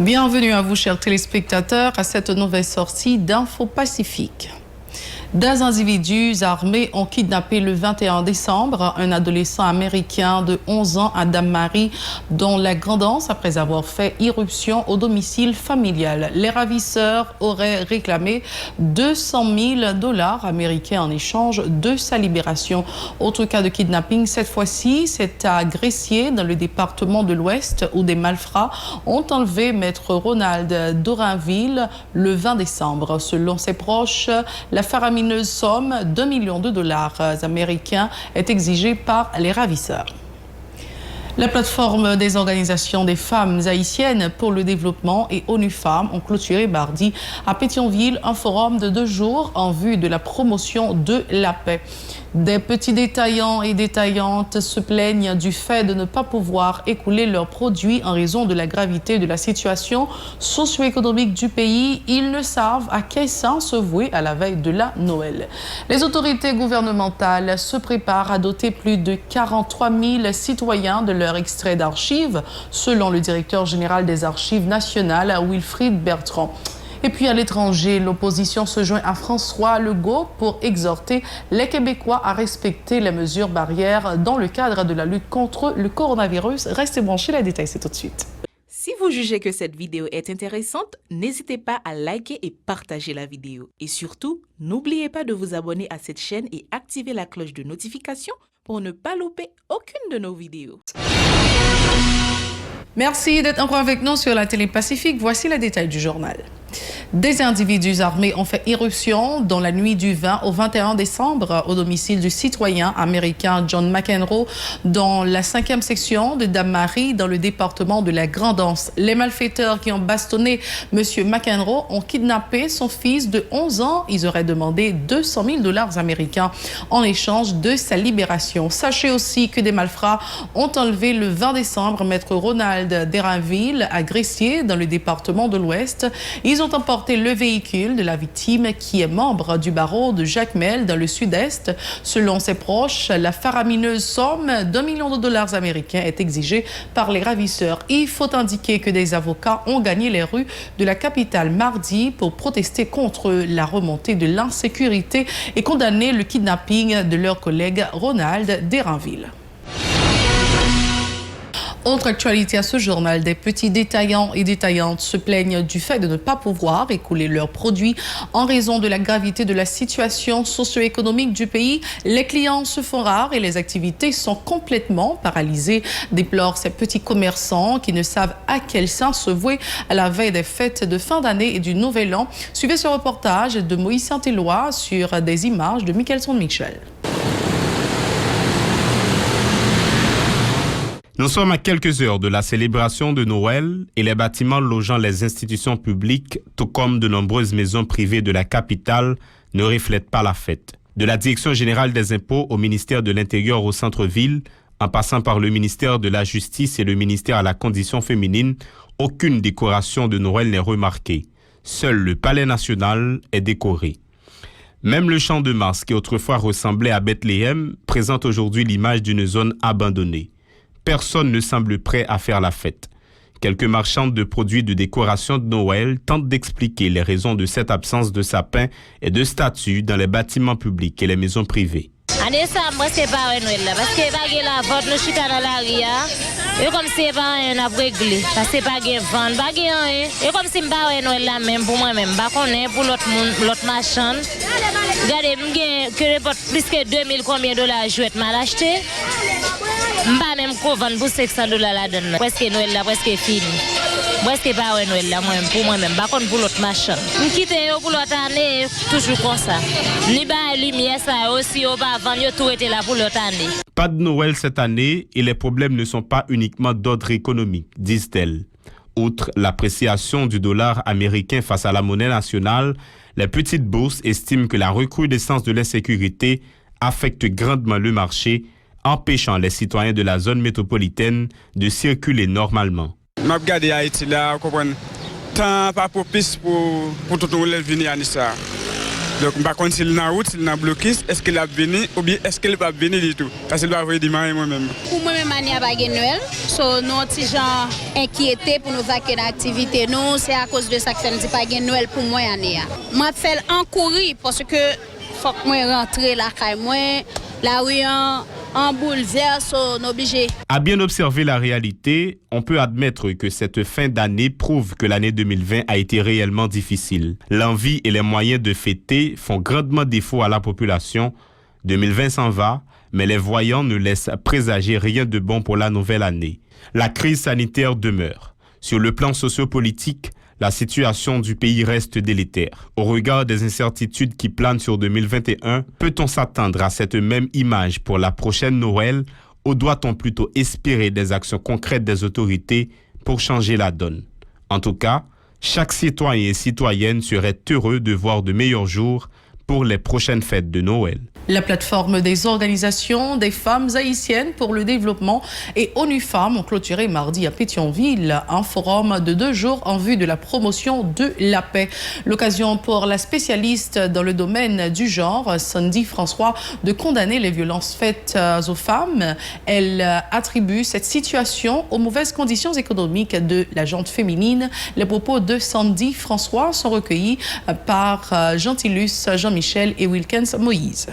Bienvenue à vous, chers téléspectateurs, à cette nouvelle sortie d'Info Pacifique. Des individus armés ont kidnappé le 21 décembre un adolescent américain de 11 ans à Dame-Marie, dont la grandance après avoir fait irruption au domicile familial. Les ravisseurs auraient réclamé 200 000 $ américains en échange de sa libération. Autre cas de kidnapping, cette fois-ci, c'est à Gressier, dans le département de l'Ouest, où des malfrats ont enlevé maître Ronald d'Orainville le 20 décembre. Selon ses proches, la faramineuse somme d'1 million de $ américains est exigée par les ravisseurs. La plateforme des organisations des femmes haïtiennes pour le développement et ONU Femmes ont clôturé mardi à Pétionville un forum de 2 jours en vue de la promotion de la paix. Des petits détaillants et détaillantes se plaignent du fait de ne pas pouvoir écouler leurs produits en raison de la gravité de la situation socio-économique du pays. Ils ne savent à quel sens se vouer à la veille de la Noël. Les autorités gouvernementales se préparent à doter plus de 43 000 citoyens de leur extrait d'archives, selon le directeur général des Archives nationales, Wilfried Bertrand. Et puis à l'étranger, l'opposition se joint à François Legault pour exhorter les Québécois à respecter les mesures barrières dans le cadre de la lutte contre le coronavirus. Restez branchés, les détails c'est tout de suite. Si vous jugez que cette vidéo est intéressante, n'hésitez pas à liker et partager la vidéo. Et surtout, n'oubliez pas de vous abonner à cette chaîne et activer la cloche de notification pour ne pas louper aucune de nos vidéos. Merci d'être encore avec nous sur la télé Pacifique. Voici les détails du journal. Des individus armés ont fait irruption dans la nuit du 20 au 21 décembre au domicile du citoyen américain John McEnroe dans la 5e section de Dame-Marie dans le département de la Grandance. Les malfaiteurs qui ont bastonné M. McEnroe ont kidnappé son fils de 11 ans. Ils auraient demandé 200 000 $ américains en échange de sa libération. Sachez aussi que des malfrats ont enlevé le 20 décembre maître Ronald d'Orainville à Gressier dans le département de l'Ouest. Ils ont emporté le véhicule de la victime qui est membre du barreau de Jacmel dans le sud-est. Selon ses proches, la faramineuse somme d'1 million de $ américains est exigée par les ravisseurs. Il faut indiquer que des avocats ont gagné les rues de la capitale mardi pour protester contre la remontée de l'insécurité et condamner le kidnapping de leur collègue Ronald d'Orainville. Autre actualité à ce journal, des petits détaillants et détaillantes se plaignent du fait de ne pas pouvoir écouler leurs produits en raison de la gravité de la situation socio-économique du pays. Les clients se font rares et les activités sont complètement paralysées, déplorent ces petits commerçants qui ne savent à quel sens se vouer à la veille des fêtes de fin d'année et du Nouvel An. Suivez ce reportage de Moïse Saint-Éloi sur des images de Michelson Michel. Nous sommes à quelques heures de la célébration de Noël et les bâtiments logeant les institutions publiques, tout comme de nombreuses maisons privées de la capitale, ne reflètent pas la fête. De la Direction générale des impôts au ministère de l'Intérieur au centre-ville, en passant par le ministère de la Justice et le ministère à la condition féminine, aucune décoration de Noël n'est remarquée. Seul le Palais national est décoré. Même le champ de Mars, qui autrefois ressemblait à Bethléem, présente aujourd'hui l'image d'une zone abandonnée. Personne ne semble prêt à faire la fête. Quelques marchandes de produits de décoration de Noël tentent d'expliquer les raisons de cette absence de sapins et de statues dans les bâtiments publics et les maisons privées. Année ça, moi c'est pas Noël là, parce que pas la vente nous chita dans la ria, et comme c'est pas un à régler, parce que pas gain vente, pas gain et comme si pas Noël là même pour moi même, pas connaît pour l'autre monde, l'autre marchand. Regardez, m'gain que plus que 2000 combien $ jouet mal acheté. M'pas même qu'on vend pour 500 $ là-dedans. Presque Noël là presque fini. Presque pas Noël là moi pour moi même, pas contre pour l'autre marchand. M'quitte yo pour l'autre année toujours comme ça. Ni ba lumière ça aussi au pas vendre tout était là pour l'autre année. Pas de Noël cette année et les problèmes ne sont pas uniquement d'ordre économique, disent-elles. Outre l'appréciation du dollar américain face à la monnaie nationale, les petites bourses estiment que la recrudescence de l'insécurité affecte grandement le marché, empêchant les citoyens de la zone métropolitaine de circuler normalement. Je regarde Haïti là, comprendre tant pas propice pour tout le monde venir à ça. Donc, par contre, s'il est en route, s'il est bloqué, est-ce qu'il va venir ou bien est-ce qu'il ne va pas venir du tout? Parce qu'il va venir dimanche moi-même. Pour moi-même, il n'y a pas de Noël. So, nous sommes gens inquiétés pour nous vaquer d'activité. Nous, c'est à cause de ça que ça ne dit pas de Noël pour moi. Moi, je fais encourir parce que faut que moi rentre la caille. Moi, la rue en bouleverse, on est obligé. À bien observer la réalité, on peut admettre que cette fin d'année prouve que l'année 2020 a été réellement difficile. L'envie et les moyens de fêter font grandement défaut à la population. 2020 s'en va, mais les voyants ne laissent présager rien de bon pour la nouvelle année. La crise sanitaire demeure. Sur le plan sociopolitique, la situation du pays reste délétère. Au regard des incertitudes qui planent sur 2021, peut-on s'attendre à cette même image pour la prochaine Noël ou doit-on plutôt espérer des actions concrètes des autorités pour changer la donne? En tout cas, chaque citoyen et citoyenne serait heureux de voir de meilleurs jours pour les prochaines fêtes de Noël. La plateforme des organisations des femmes haïtiennes pour le développement et ONU Femmes ont clôturé mardi à Pétionville un forum de 2 jours en vue de la promotion de la paix. L'occasion pour la spécialiste dans le domaine du genre, Sandy François, de condamner les violences faites aux femmes. Elle attribue cette situation aux mauvaises conditions économiques de la gente féminine. Les propos de Sandy François sont recueillis par Gentilus Jean-Michel et Wilkens Moïse.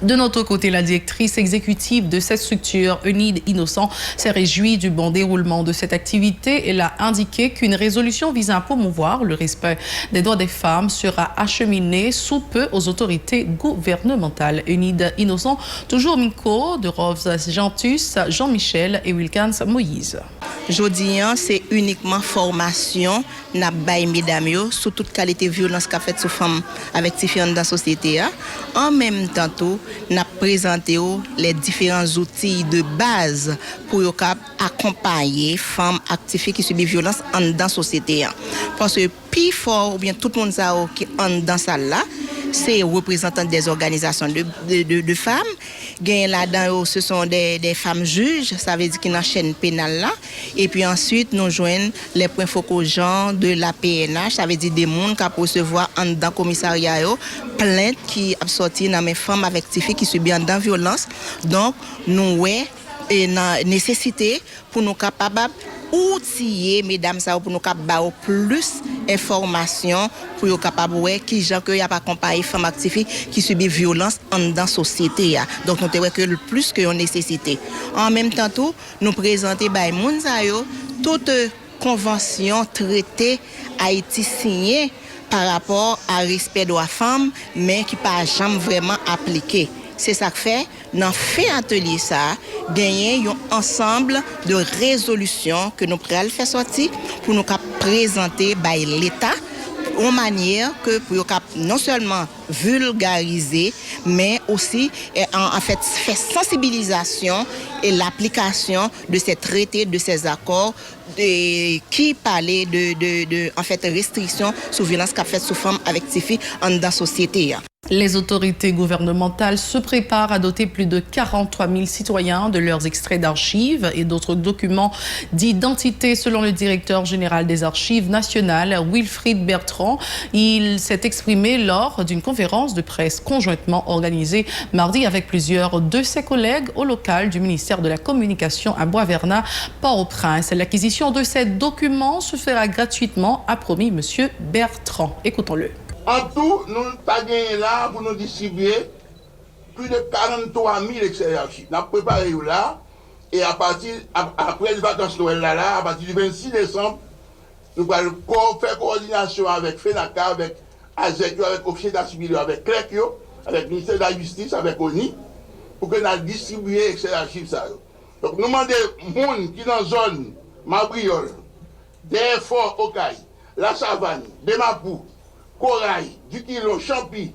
De notre côté, la directrice exécutive de cette structure, Eunide Innocent, s'est réjouie du bon déroulement de cette activité. Elle a indiqué qu'une résolution visant à promouvoir le respect des droits des femmes sera acheminée sous peu aux autorités gouvernementales. Eunide Innocent, toujours micro de Rose Gentus, Jean-Michel et Wilkans Moïse. Jodi, c'est uniquement formation n'a bay mesdames yo sur toute qualité violence qu'a fait sous femme avec différentes dans société. En même temps tout n'a présenté les différents outils de base pour accompagner femmes actives qui subissent violence en dans société. Parce que plus fort ou bien tout le monde ça qui en dans ça là, c'est représentants des organisations de femmes. Là-dedans, ce sont des femmes juges, ça veut dire qu'ils ont une chaîne pénale là. Et puis ensuite, nous joignons les points focaux genre de la PNH, ça veut dire des gens qui peuvent recevoir en dans le commissariat, plainte qui a sorti dans mes femmes avec des filles qui subissent dans violence. Donc, nous avons nécessité pour nous capables outiller mesdames ça pour nous capable plus information pour nous capable qui gens que y a pas accompagner femmes actives qui subissent violence en dans société. Donc nous te que le plus que on nécessité. En même temps tout nous présenter bay moun sa yo toute convention traité Haïti signée par rapport à respect droits femmes mais qui pas jamais vraiment appliqué. C'est ça que fait dans fait atelier ça gagner un ensemble de résolutions que nous pral faire sortir pour nous présenter by l'État en manière que pour non seulement vulgariser mais aussi en fait faire sensibilisation et l'application de ces traités, de ces accords qui parlaient de en fait restrictions sur violence qu'a fait sous femmes avec ces filles en dans société. Les autorités gouvernementales se préparent à doter plus de 43 000 citoyens de leurs extraits d'archives et d'autres documents d'identité, selon le directeur général des Archives nationales, Wilfried Bertrand. Il s'est exprimé lors d'une conférence de presse conjointement organisée mardi avec plusieurs de ses collègues au local du ministère de la Communication à Bois-Vernat, Port-au-Prince. L'acquisition de ces documents se fera gratuitement, a promis M. Bertrand. Écoutons-le. En tout, nous n'avons pas gagné là pour nous distribuer plus de 43 000 extraits d'archives. Nous avons préparé là, et après les vacances Noël là, à partir du 26 décembre, nous allons faire coordination avec FENACA, avec AZEC, avec l'officier d'état civil, avec CLEC, avec le ministère de la Justice, avec ONI, pour que nous distribuions les extraits d'archives. Donc nous demandons aux gens qui sont dans la zone Mabriol, des Forts, Okaï, la Savane, des Mapou, Corail, Duquilon, Champy,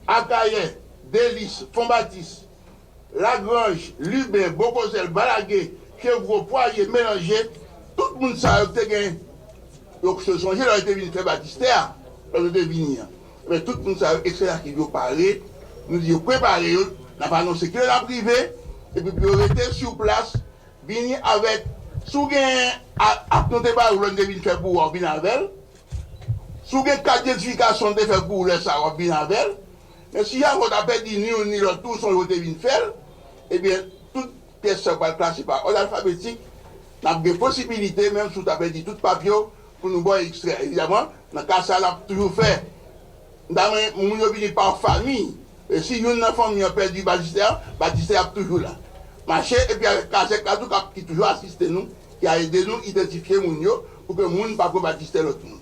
Akaye, Délice, Font-Baptiste, Lagrange, Lubin, Bocozel, Balaguer, Chevreau, Poirier, Mélangé, tout le monde sait que donc ce sont gens qui ont été faire Baptistère, mais tout le monde sait que c'est là qui veut parler, nous disons préparer, nous avons annoncé que la privée, et puis on était sur place, venir avec, sous gain, à nos débats où l'on devait faire pour en Binavel. Si vous avez 4 identifications de faire pour les Sarah Binavel, mais si vous avez dit ni ni l'autre, tous sont venus faire, eh bien, toute pièce va classer par ordre alphabétique. Nous avons des possibilités, même si vous avez dit tout papier, pour nous voir extrait. Évidemment, dans le cas ça, l'a toujours fait. Nous avons venu par famille. Et si une famille a perdu Baptistère, Baptistère est toujours là. Marché, et puis avec Kazek Kadou qui toujours assisté nous, qui a aidé nous à identifier Mounio pour que Moun ne pas Baptistère l'autre monde.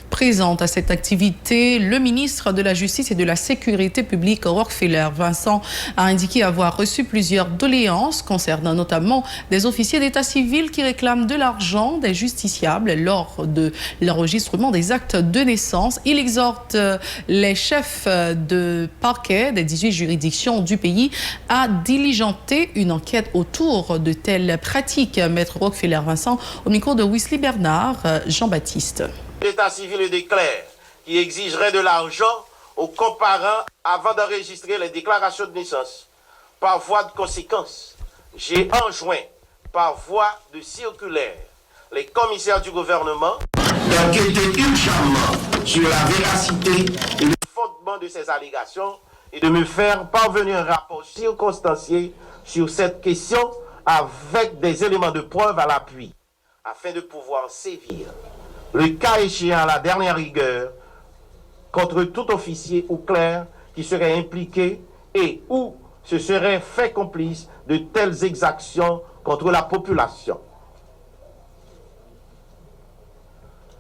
Présente à cette activité, le ministre de la Justice et de la Sécurité publique, Rockefeller Vincent, a indiqué avoir reçu plusieurs doléances concernant notamment des officiers d'état civil qui réclament de l'argent des justiciables lors de l'enregistrement des actes de naissance. Il exhorte les chefs de parquet des 18 juridictions du pays à diligenter une enquête autour de telles pratiques. Maître Rockefeller Vincent, au micro de Wesley Bernard, Jean-Baptiste. L'état civil le déclare qui exigerait de l'argent aux comparants avant d'enregistrer les déclarations de naissance. Par voie de conséquence, j'ai enjoint par voie de circulaire les commissaires du gouvernement d'enquêter urgemment sur la véracité et le fondement de ces allégations et de me faire parvenir un rapport circonstancié sur cette question avec des éléments de preuve à l'appui afin de pouvoir sévir le cas échéant à la dernière rigueur, contre tout officier ou clerc qui serait impliqué et ou se serait fait complice de telles exactions contre la population.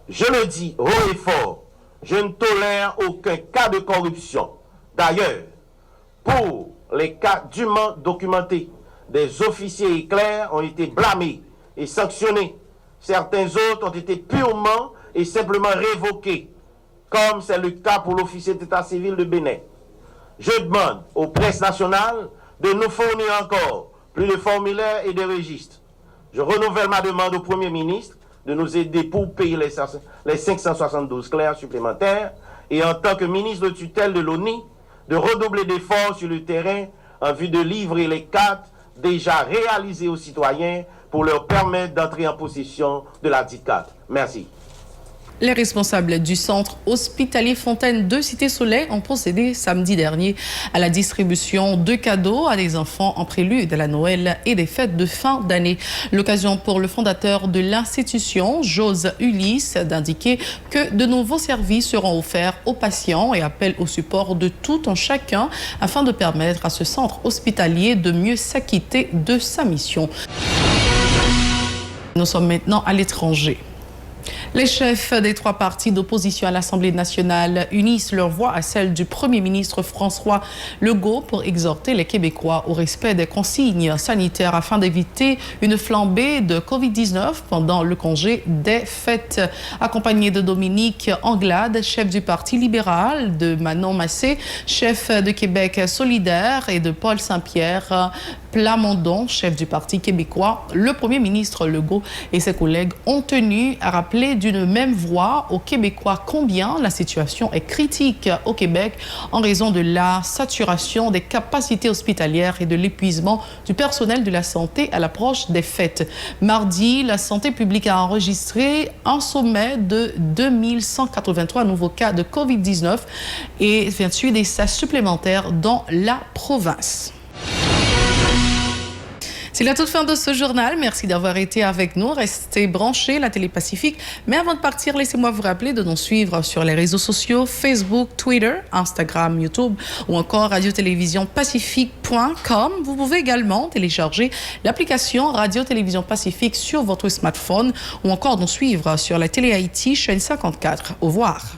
Je le dis haut et fort, je ne tolère aucun cas de corruption. D'ailleurs, pour les cas dûment documentés, des officiers et clercs ont été blâmés et sanctionnés. Certains autres ont été purement et simplement révoqués, comme c'est le cas pour l'officier d'état civil de Bénin. Je demande aux presses nationales de nous fournir encore plus de formulaires et de registres. Je renouvelle ma demande au Premier ministre de nous aider pour payer les 572 clercs supplémentaires et en tant que ministre de tutelle de l'ONI, de redoubler d'efforts sur le terrain en vue de livrer les cartes déjà réalisées aux citoyens pour leur permettre d'entrer en possession de la dite carte. Merci. Les responsables du centre hospitalier Fontaine de Cité-Soleil ont procédé samedi dernier à la distribution de cadeaux à des enfants en prélude à la Noël et des fêtes de fin d'année. L'occasion pour le fondateur de l'institution, Jose Ulysse, d'indiquer que de nouveaux services seront offerts aux patients et appelle au support de tout un chacun afin de permettre à ce centre hospitalier de mieux s'acquitter de sa mission. Nous sommes maintenant à l'étranger. Les chefs des 3 partis d'opposition à l'Assemblée nationale unissent leur voix à celle du Premier ministre François Legault pour exhorter les Québécois au respect des consignes sanitaires afin d'éviter une flambée de Covid-19 pendant le congé des fêtes. Accompagné de Dominique Anglade, chef du Parti libéral, de Manon Massé, chef de Québec solidaire et de Paul Saint-Pierre, Plamondon, chef du Parti québécois, le Premier ministre Legault et ses collègues ont tenu à rappeler d'une même voix aux Québécois combien la situation est critique au Québec en raison de la saturation des capacités hospitalières et de l'épuisement du personnel de la santé à l'approche des fêtes. Mardi, la santé publique a enregistré un sommet de 2183 nouveaux cas de COVID-19 et 28 décès supplémentaires dans la province. C'est la toute fin de ce journal. Merci d'avoir été avec nous. Restez branchés, la Télé Pacifique. Mais avant de partir, laissez-moi vous rappeler de nous suivre sur les réseaux sociaux, Facebook, Twitter, Instagram, YouTube ou encore radio-télévision-pacifique.com. Vous pouvez également télécharger l'application Radio-Télévision Pacifique sur votre smartphone ou encore nous suivre sur la Télé Haïti, chaîne 54. Au revoir.